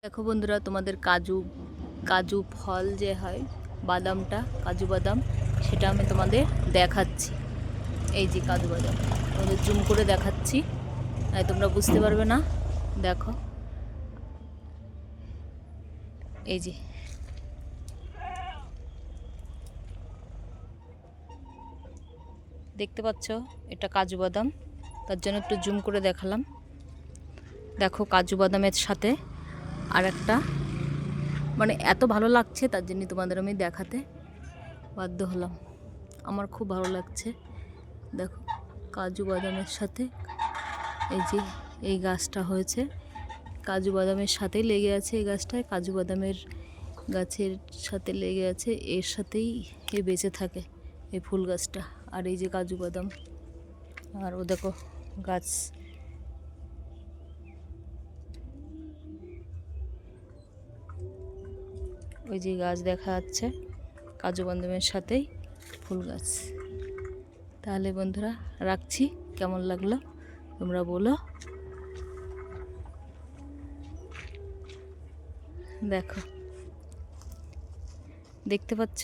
দেখো বন্ধুরা, তোমাদের কাজু কাজু ফল যে হয়, বাদামটা, কাজু বাদাম, সেটা আমি তোমাদের দেখাচ্ছি। এই যে কাজু বাদাম তোমাদের জুম করে দেখাচ্ছি, তোমরা বুঝতে পারবে না। দেখো, এই যে দেখতে পাচ্ছ, এটা কাজু বাদাম। তার জন্য একটু জুম করে দেখালাম। দেখো, কাজু বাদামের সাথে আর একটা, মানে এত ভালো লাগছে, তার জন্য তোমাদের আমি দেখাতে বাধ্য হলাম। আমার খুব ভালো লাগছে। দেখো, কাজু বাদামের সাথে এই যে এই গাছটা হয়েছে, কাজু বাদামের সাথেই লেগে আছে। এই গাছটায় কাজু বাদামের গাছের সাথে লেগে আছে, এর সাথেই এ বেঁচে থাকে, এই ফুল গাছটা। আর এই যে কাজু বাদাম, আর ও দেখো গাছ, ওই যে গাছ দেখা যাচ্ছে, কাজু বাদামের সাথেই ফুল গাছ। তাহলে বন্ধুরা রাখছি, কেমন লাগলো তোমরা বলো। দেখো, দেখতে পাচ্ছ